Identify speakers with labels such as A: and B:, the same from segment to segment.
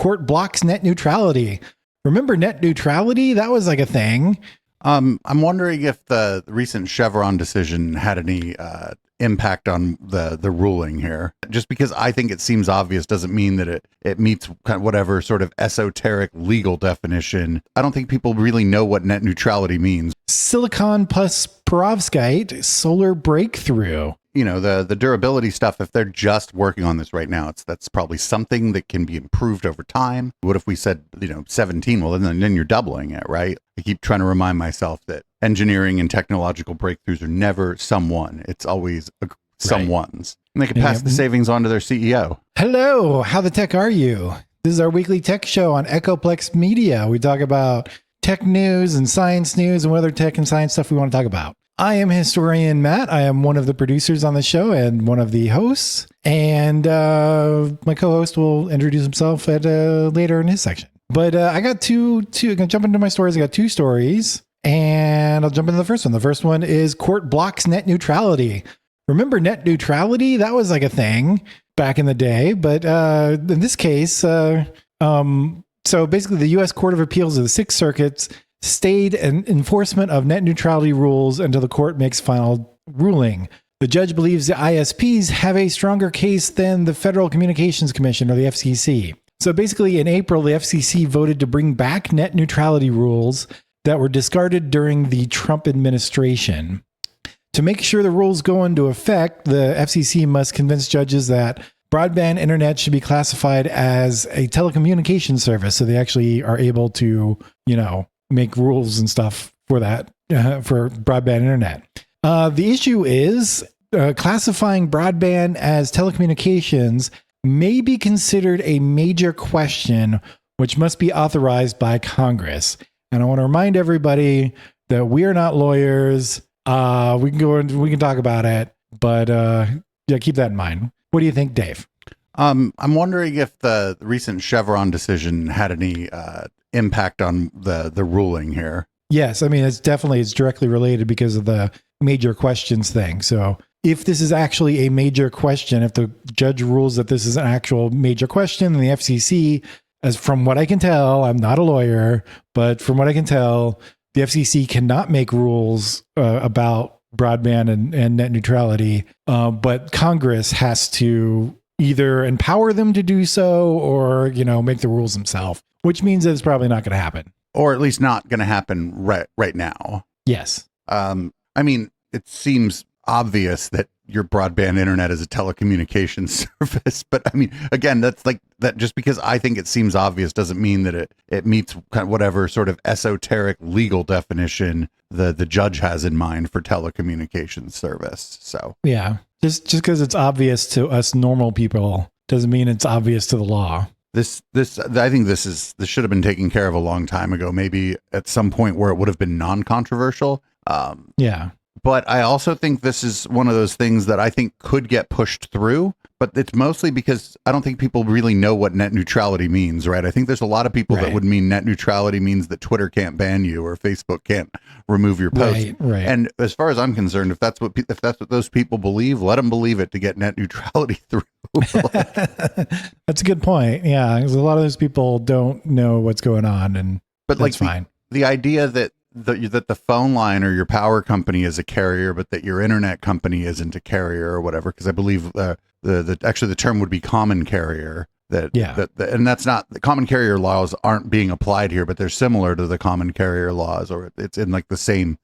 A: court blocks net neutrality. Remember net neutrality? That was like a thing.
B: I'm wondering if the recent Chevron decision had any impact on the ruling here. Just because I think it seems obvious doesn't mean that it meets kind of whatever sort of esoteric legal definition. I don't think people really know what net neutrality means.
A: Silicon plus perovskite solar breakthrough.
B: You know, the durability stuff, if they're just working on this right now, that's probably something that can be improved over time. What if we said, 17? Well, then you're doubling it, right? I keep trying to remind myself that engineering and technological breakthroughs are never someone. It's always someone's. And they can pass the savings on to their CEO.
A: Hello, how the tech are you? This is our weekly tech show on Echoplex Media. We talk about tech news and science news and what other tech and science stuff we want to talk about. I am historian Matt. I am one of the producers on the show and one of the hosts. And my co-host will introduce himself at later in his section. But I got I'm going to jump into my stories. I got two stories, and I'll jump into the first one. The first one is court blocks net neutrality. Remember net neutrality? That was like a thing back in the day. But in this case, so basically the U.S. Court of Appeals of the Sixth Circuit stayed an enforcement of net neutrality rules until the court makes final ruling. The judge believes the ISPs have a stronger case than the Federal Communications Commission or the FCC. So basically in April, the FCC voted to bring back net neutrality rules that were discarded during the Trump administration. To make sure the rules go into effect, the FCC must convince judges that broadband internet should be classified as a telecommunications service. So they actually are able to, make rules and stuff for that, for broadband internet. The issue is classifying broadband as telecommunications may be considered a major question, which must be authorized by Congress. And I want to remind everybody that we are not lawyers. We can talk about it, but keep that in mind. What do you think, Dave?
B: I'm wondering if the recent Chevron decision had any impact on the ruling here.
A: Yes, I mean, it's directly related because of the major questions thing. So if this is actually a major question, if the judge rules that this is an actual major question, then the FCC, as from what I can tell, I'm not a lawyer, but from what I can tell, the FCC cannot make rules about broadband and net neutrality, but Congress has to either empower them to do so or, make the rules themselves, which means that it's probably not going to happen.
B: Or at least not going to happen right now.
A: Yes.
B: I mean, it seems obvious that your broadband internet is a telecommunications service, but I mean, again, that's like that. Just because I think it seems obvious doesn't mean that it meets kind of whatever sort of esoteric legal definition the judge has in mind for telecommunications service. So
A: yeah, just because it's obvious to us normal people doesn't mean it's obvious to the law. I think this should have been taken care of a long time ago, maybe at some point where it would have been non-controversial. Yeah.
B: But I also think this is one of those things that I think could get pushed through, but it's mostly because I don't think people really know what net neutrality means, right? I think there's a lot of people that would mean net neutrality means that Twitter can't ban you or Facebook can't remove your post.
A: Right.
B: And as far as I'm concerned, if that's what those people believe, let them believe it to get net neutrality through.
A: That's a good point. Yeah, because a lot of those people don't know what's going on, but that's fine.
B: The idea that the phone line or your power company is a carrier, but that your internet company isn't a carrier or whatever, because I believe the term would be common carrier. And that's not, the common carrier laws aren't being applied here, but they're similar to the common carrier laws, or it's in like the same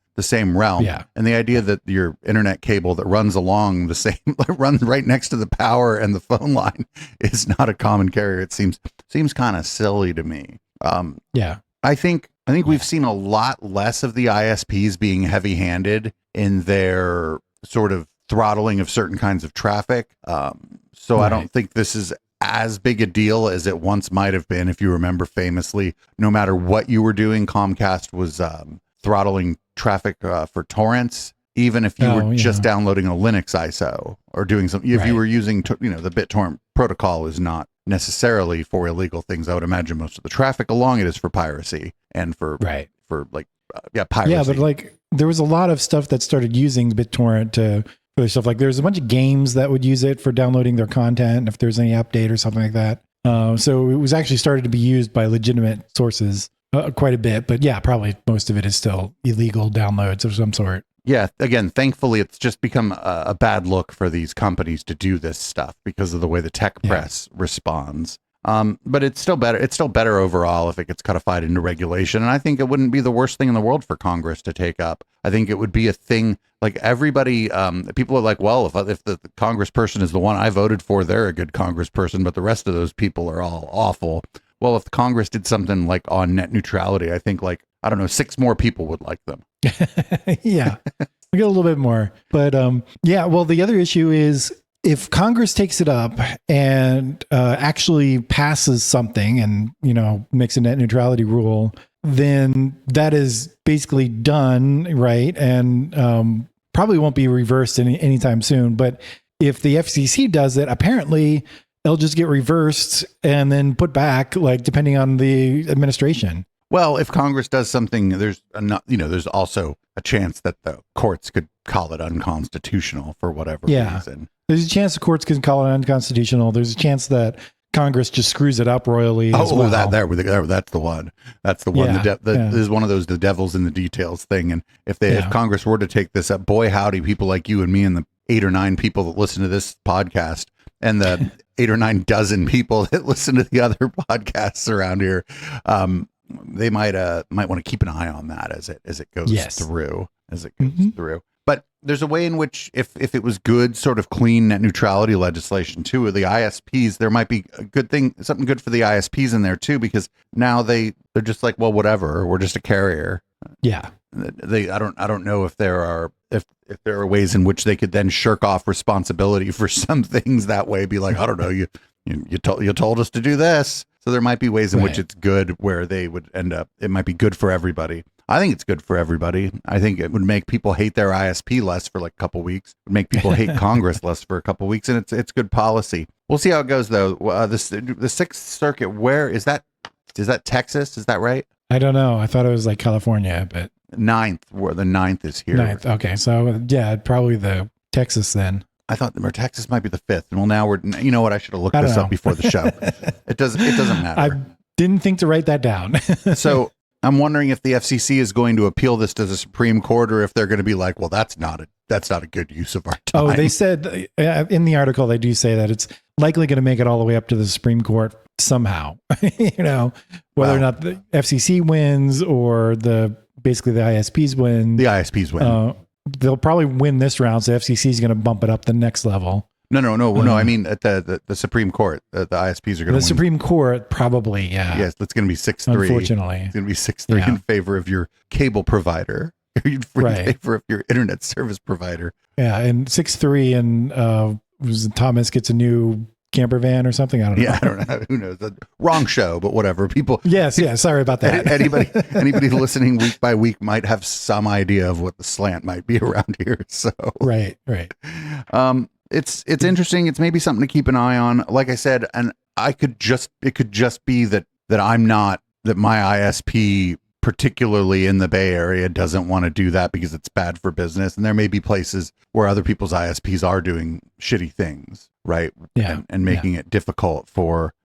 B: realm.
A: Yeah.
B: And the idea that your internet cable that runs along the same runs right next to the power and the phone line is not a common carrier. It seems kind of silly to me. I think we've seen a lot less of the ISPs being heavy-handed in their sort of throttling of certain kinds of traffic. So I don't think this is as big a deal as it once might have been. If you remember famously, no matter what you were doing, Comcast was throttling traffic for torrents, even if you were just downloading a Linux ISO or doing something. If you were using, the BitTorrent protocol is not necessarily for illegal things. I would imagine most of the traffic along it is for piracy and for piracy.
A: Yeah, but like there was a lot of stuff that started using BitTorrent for stuff. Like there's a bunch of games that would use it for downloading their content if there's any update or something like that. So it was actually started to be used by legitimate sources quite a bit. But yeah, probably most of it is still illegal downloads of some sort.
B: Yeah. Again, thankfully, it's just become a bad look for these companies to do this stuff because of the way the tech press responds. But it's still better. It's still better overall if it gets codified into regulation. And I think it wouldn't be the worst thing in the world for Congress to take up. I think it would be a thing like everybody, people are like, well, if the congressperson is the one I voted for, they're a good congressperson, but the rest of those people are all awful. Well, if Congress did something like on net neutrality, I think like, I don't know, 6 more people would like them.
A: Yeah, we get a little bit more. But yeah, well, the other issue is, if Congress takes it up and actually passes something and, makes a net neutrality rule, then that is basically done, right? And probably won't be reversed anytime soon. But if the FCC does it, apparently it'll just get reversed and then put back, like, depending on the administration.
B: Well, if Congress does something, there's also a chance that the courts could call it unconstitutional for whatever reason.
A: There's a chance the courts can call it unconstitutional. There's a chance that Congress just screws it up royally. That's
B: the one. That's the one. This is one of those the devil's in the details thing. And if Congress were to take this up, boy howdy, people like you and me and the 8 or 9 people that listen to this podcast and the 8 or 9 dozen people that listen to the other podcasts around here, they might want to keep an eye on that as it goes through. But there's a way in which if it was good, sort of clean net neutrality legislation too, the ISPs, there might be a good thing, something good for the ISPs in there too, because now they're just like, well, whatever, we're just a carrier.
A: Yeah.
B: I don't know if there are ways in which they could then shirk off responsibility for some things that way, be like, I don't know, you told us to do this. So there might be ways in which it's good where they would end up, it might be good for everybody. I think it's good for everybody. I think it would make people hate their ISP less for like a couple weeks, would make people hate Congress less for a couple weeks. And it's good policy. We'll see how it goes though. The Sixth Circuit, where is that? Is that Texas? Is that right?
A: I don't know. I thought it was like California, but
B: Ninth, where the 9th is here.
A: 9th. Okay. So yeah, probably the Texas then.
B: I thought Texas might be the 5th. And well, now you know what? I should have looked this up before the show. It doesn't matter.
A: I didn't think to write that down.
B: So I'm wondering if the FCC is going to appeal this to the Supreme Court, or if they're going to be like, well, that's not a good use of our time.
A: Oh, they said in the article, they do say that it's likely going to make it all the way up to the Supreme Court somehow, whether or not the FCC wins or basically the ISPs win.
B: The ISPs win.
A: They'll probably win this round. So FCC is going to bump it up the next level.
B: No. I mean, at the Supreme Court, the ISPs are going to win.
A: The Supreme Court, probably, yeah.
B: Yes, that's going to be 6-3.
A: Unfortunately.
B: It's going to be 6-3 in favor of your cable provider, in favor of your internet service provider.
A: Yeah, and 6-3, and Thomas gets a new camper van or something. I don't know.
B: Yeah, I don't know. Who knows? Wrong show, but whatever. People.
A: Yes. Sorry about that.
B: Anybody listening week by week might have some idea of what the slant might be around here. So
A: right.
B: It's interesting. It's maybe something to keep an eye on. Like I said, and it could just be that my ISP, particularly in the Bay Area, doesn't want to do that because it's bad for business. And there may be places where other people's ISPs are doing shitty things, right?
A: Yeah.
B: And making it difficult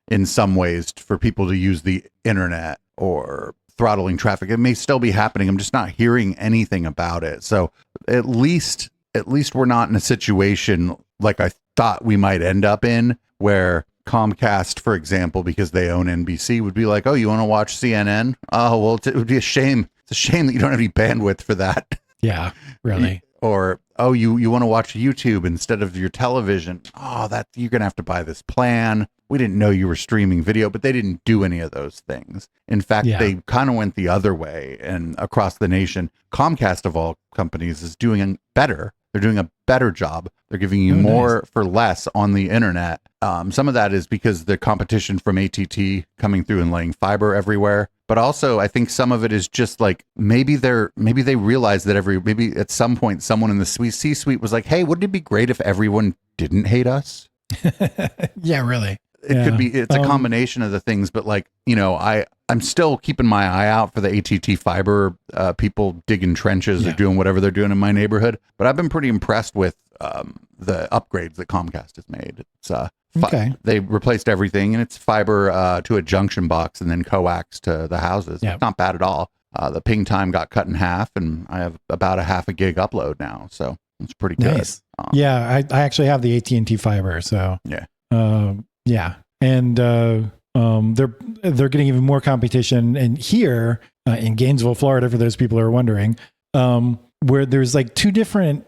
B: in some ways, for people to use the internet or throttling traffic. It may still be happening. I'm just not hearing anything about it. So at least we're not in a situation like I thought we might end up in, where Comcast, for example, because they own NBC, would be like, oh, you want to watch CNN? Oh, well, it would be a shame. It's a shame that you don't have any bandwidth for that.
A: Yeah, really.
B: Or, oh, you want to watch YouTube instead of your television? Oh, you're going to have to buy this plan. We didn't know you were streaming video, but they didn't do any of those things. In fact, they kind of went the other way, and across the nation, Comcast of all companies is doing better. They're doing a better job. They're giving you more for less on the internet. Some of that is because the competition from ATT coming through and laying fiber everywhere. But also, I think some of it is just like maybe they realize that maybe at some point someone in the C-suite was like, hey, wouldn't it be great if everyone didn't hate us?
A: Yeah, really.
B: It could be. It's a combination of the things, but like, I'm still keeping my eye out for the ATT fiber people digging trenches or doing whatever they're doing in my neighborhood. But I've been pretty impressed with the upgrades that Comcast has made. It's
A: okay.
B: They replaced everything, and it's fiber to a junction box and then coax to the houses.
A: Yep.
B: It's not bad at all. The ping time got cut in half, and I have about a half a gig upload now, so it's pretty good.
A: Nice. Yeah, I actually have the AT&T fiber, so
B: yeah,
A: yeah, and they're getting even more competition. And here in Gainesville, Florida, for those people who are wondering, where there's like two different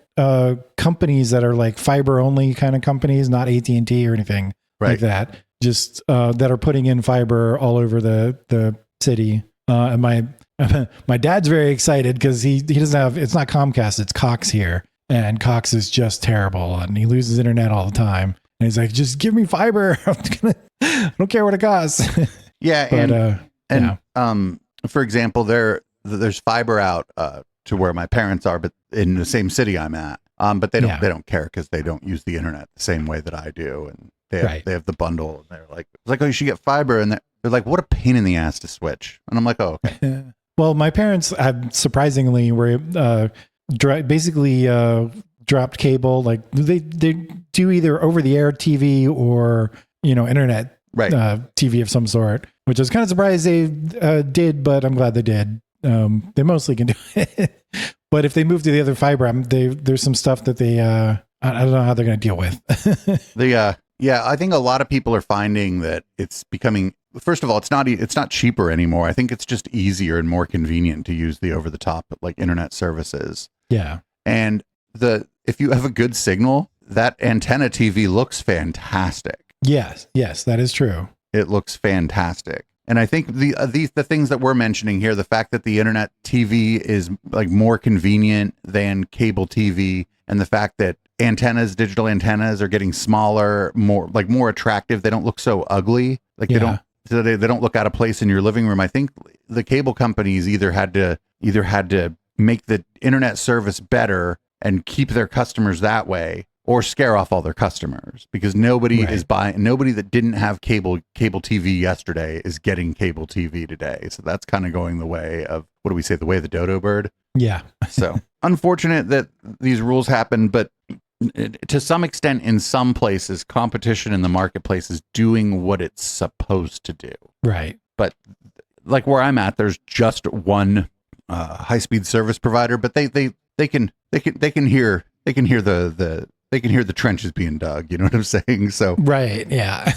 A: companies that are like fiber only kind of companies, not AT&T or anything like that, just that are putting in fiber all over the city. And my dad's very excited because he doesn't have, it's not Comcast, it's Cox here. And Cox is just terrible and he loses internet all the time. And he's like, just give me fiber. I don't care what it costs.
B: Yeah. For example, there's fiber out to where my parents are, but in the same city I'm at. But they don't care because they don't use the internet the same way that I do. And they have the bundle, and they're like, it's like, oh, you should get fiber. And they're like, what a pain in the ass to switch. And I'm like, oh, okay.
A: Well, my parents have surprisingly were basically dropped cable. Like they do either over the air TV or internet TV of some sort, which I was kind of surprised they did, but I'm glad they did. They mostly can do it. But if they move to the other fiber, there's some stuff that they I don't know how they're going to deal with.
B: I think a lot of people are finding that it's becoming, first of all, it's not cheaper anymore. I think it's just easier and more convenient to use the over the top like internet services.
A: Yeah.
B: And if you have a good signal, that antenna TV looks fantastic.
A: Yes, that is true.
B: It looks fantastic. And I think the things that we're mentioning here, the fact that the internet TV is like more convenient than cable TV, and the fact that digital antennas are getting smaller, more attractive. They don't look so ugly. Like they don't look out of place in your living room. I think the cable companies either had to make the internet service better and keep their customers that way, or scare off all their customers, because nobody that didn't have cable TV yesterday is getting cable TV today. So that's kind of going the way of, what do we say, the way of the dodo bird?
A: Yeah.
B: So unfortunate that these rules happen, but to some extent, in some places, competition in the marketplace is doing what it's supposed to do.
A: Right.
B: But like where I'm at, there's just one high-speed service provider, but they can hear the trenches being dug. You know what I'm saying? So
A: right, yeah.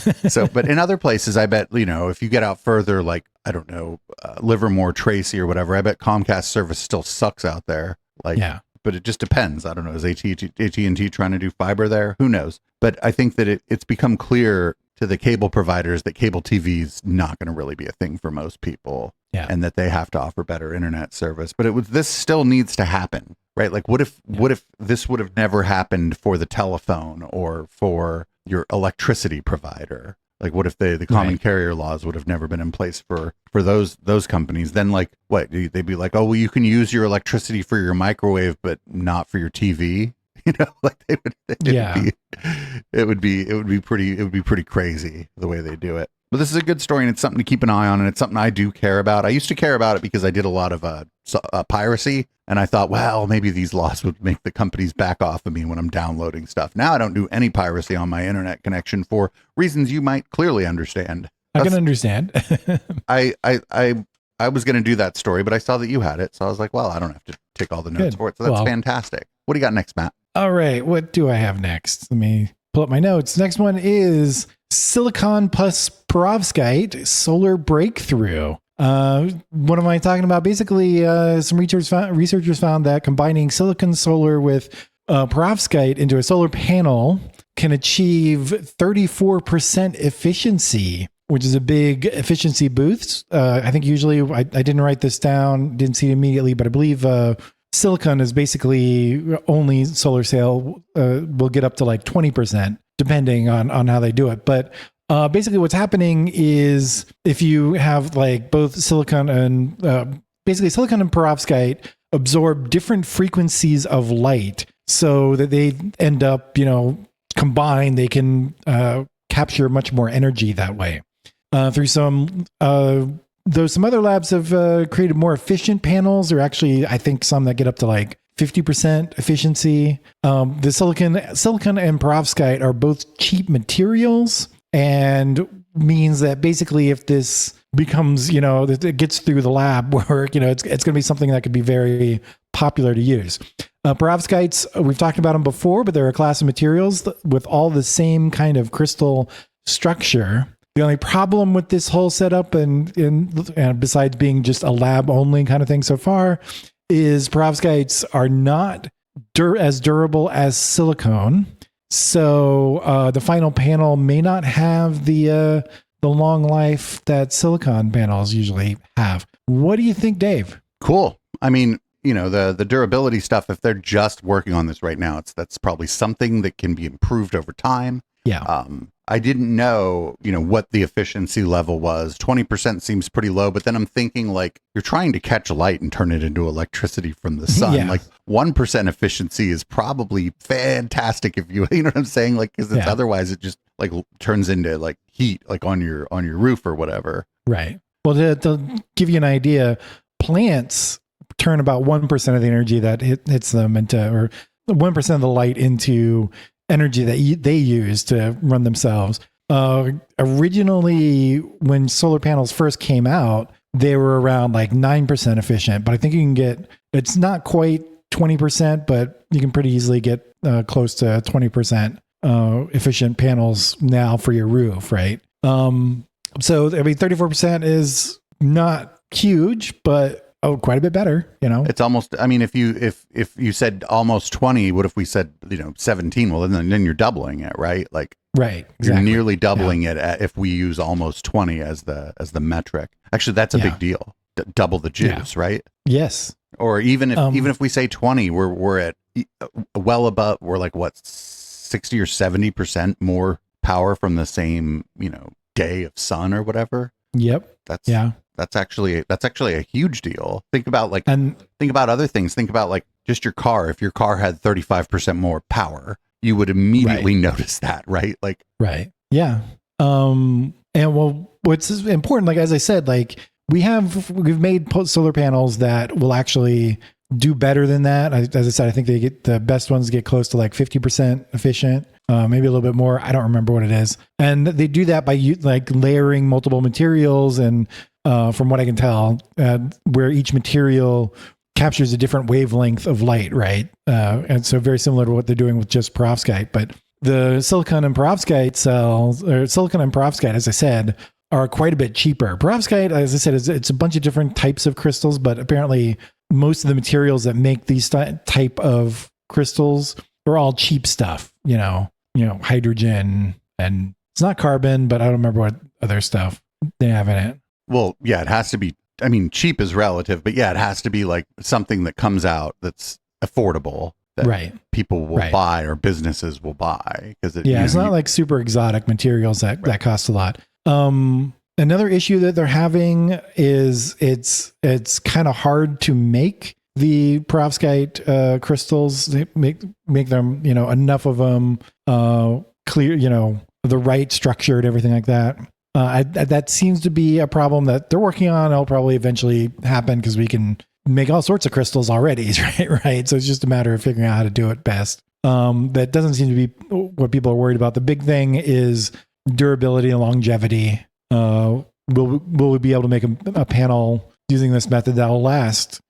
B: But in other places, I bet if you get out further, like I don't know, Livermore, Tracy, or whatever, I bet Comcast service still sucks out there. Like, yeah. But it just depends. I don't know. Is AT&T trying to do fiber there? Who knows? But I think that it's become clear to the cable providers that cable TV is not going to really be a thing for most people, and that they have to offer better internet service. But this still needs to happen, right? Like, what if this would have never happened for the telephone or for your electricity provider? Like, what if the common carrier laws would have never been in place for those companies? Then, like, what? They'd be like, oh, well, you can use your electricity for your microwave, but not for your TV. Like it would be pretty crazy the way they do it. But this is a good story, and it's something to keep an eye on, and it's something I do care about. I used to care about it because I did a lot of piracy, and I thought, well, maybe these laws would make the companies back off of me when I'm downloading stuff. Now I don't do any piracy on my internet connection for reasons you might clearly understand.
A: I can understand.
B: I was going to do that story, but I saw that you had it, so I was like, well, I don't have to take all the notes for it. So that's fantastic. What do you got next, Matt?
A: All right, what do I have next? Let me pull up my notes. Next one is silicon plus perovskite solar breakthrough. What am I talking about? Basically, some researchers found that combining silicon solar with perovskite into a solar panel can achieve 34% efficiency, which is a big efficiency boost. I think usually, I didn't write this down, didn't see it immediately, but I believe silicon is basically only solar cell will get up to like 20%, depending on how they do it. But basically what's happening is if you have like both silicon and silicon and perovskite absorb different frequencies of light so that they end up, combined, they can capture much more energy that way. Through though some other labs have created more efficient panels, or actually, I think some that get up to like 50% efficiency. The silicon and perovskite are both cheap materials, and means that basically if this becomes, it gets through the lab work, it's going to be something that could be very popular to use. Perovskites, we've talked about them before, but they're a class of materials with all the same kind of crystal structure. The only problem with this whole setup, and besides being just a lab only kind of thing so far, is perovskites are not as durable as silicone. So the final panel may not have the long life that silicon panels usually have. What do you think, Dave?
B: Cool. I mean, the durability stuff, if they're just working on this right now, that's probably something that can be improved over time.
A: Yeah.
B: I didn't know, what the efficiency level was. 20% seems pretty low, but then I'm thinking like you're trying to catch light and turn it into electricity from the sun.
A: Yeah.
B: Like 1% efficiency is probably fantastic if you know what I'm saying? Like, because it's otherwise it just like turns into like heat, like on your roof or whatever.
A: Right. Well, to give you an idea, plants turn about 1% of the energy that hits them or 1% of the light into energy that they use to run themselves. Originally, when solar panels first came out, they were around like 9% efficient, but I think you can it's not quite 20%, but you can pretty easily get close to 20% efficient panels now for your roof, right? So, I mean, 34% is not huge, but quite a bit better,
B: It's almost, I mean, if you said almost 20, what if we said, 17? Well, then you're doubling it, right? Like,
A: right. Exactly.
B: You're nearly doubling it if we use almost 20 as the metric. Actually, that's a big deal. Double the juice, right?
A: Yes.
B: Or even if we say 20, we're at well above, we're like what, 60 or 70% more power from the same, day of sun or whatever.
A: Yep.
B: That's actually a huge deal. Think about other things. Think about like just your car. If your car had 35% more power, you would immediately notice that, right? Like,
A: right. Yeah. And well, what's important, like, as I said, like we've made solar panels that will actually do better than that. As I said, I think the best ones get close to like 50% efficient. Maybe a little bit more. I don't remember what it is. And they do that by like layering multiple materials. And from what I can tell, where each material captures a different wavelength of light, right? And so very similar to what they're doing with just perovskite. But the silicon and perovskite cells, or silicon and perovskite, as I said, are quite a bit cheaper. Perovskite, as I said, it's a bunch of different types of crystals, but apparently most of the materials that make these type of crystals are all cheap stuff, hydrogen, and it's not carbon, but I don't remember what other stuff they have in it.
B: Well, yeah, it has to be. I mean, cheap is relative, but yeah, it has to be like something that comes out that's affordable, that people will buy or businesses will buy. Because
A: it's not like super exotic materials that cost a lot. Another issue that they're having is it's kind of hard to make the perovskite crystals. They make them, enough of them clear, the right structure and everything like that. That seems to be a problem that they're working on. It'll probably eventually happen because we can make all sorts of crystals already, right? So it's just a matter of figuring out how to do it best. That doesn't seem to be what people are worried about. The big thing is durability and longevity. Will we be able to make a panel using this method that will last,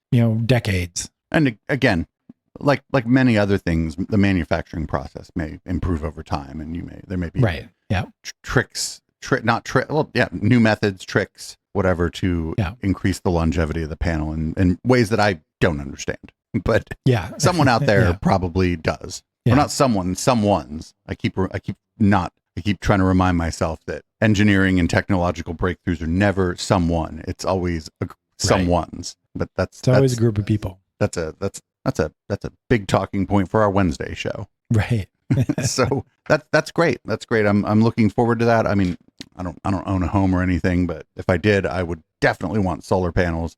A: decades? And
B: again, like many other things, the manufacturing process may improve over time, and there may be tricks. New methods, tricks, whatever, to increase the longevity of the panel in ways that I don't understand. But someone out there probably does. Or not someone's. I keep trying to remind myself that engineering and technological breakthroughs are never someone. It's always someone's. But that's
A: always a group of people.
B: That's a big talking point for our Wednesday show.
A: Right.
B: So that's great. That's great. I'm looking forward to that. I mean, I don't own a home or anything, but if I did, I would definitely want solar panels.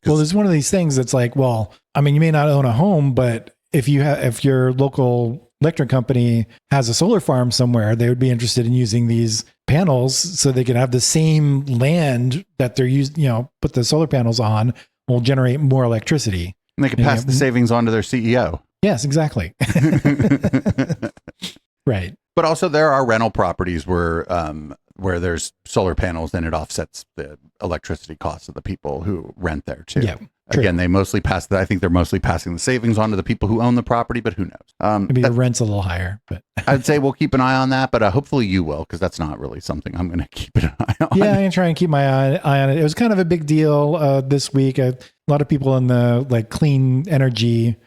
A: There's one of these things that's like, well, I mean, you may not own a home, but if your local electric company has a solar farm somewhere, they would be interested in using these panels so they can have the same land that they're using, put the solar panels on will generate more electricity.
B: And they can pass the savings on to their CEO.
A: Yes, exactly. Right.
B: But also there are rental properties where there's solar panels and it offsets the electricity costs of the people who rent there too.
A: Yeah.
B: Again, they mostly pass that. I think they're mostly passing the savings on to the people who own the property, but who knows?
A: Maybe the rent's a little higher, but
B: I'd say we'll keep an eye on that, but hopefully you will, because that's not really something I'm going to keep an eye on.
A: Yeah, I'm going to try and keep my eye on it. It was kind of a big deal this week. A lot of people in the clean energy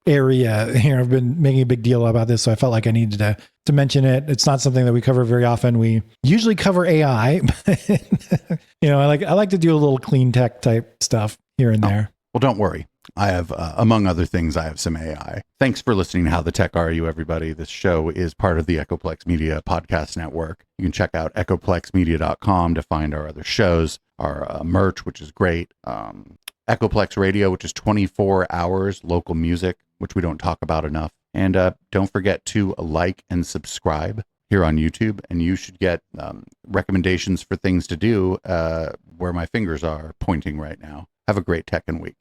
A: area here have been making a big deal about this, so I felt like I needed to mention it. It's not something that we cover very often. We usually cover AI, but I like to do a little clean tech type stuff here and there.
B: Well, don't worry. I have, among other things, I have some AI. Thanks for listening to How the Tech Are You, everybody. This show is part of the Echoplex Media podcast network. You can check out echoplexmedia.com to find our other shows, our merch, which is great. Echoplex Radio, which is 24 hours local music, which we don't talk about enough. And don't forget to like and subscribe here on YouTube. And you should get recommendations for things to do where my fingers are pointing right now. Have a great tech and week.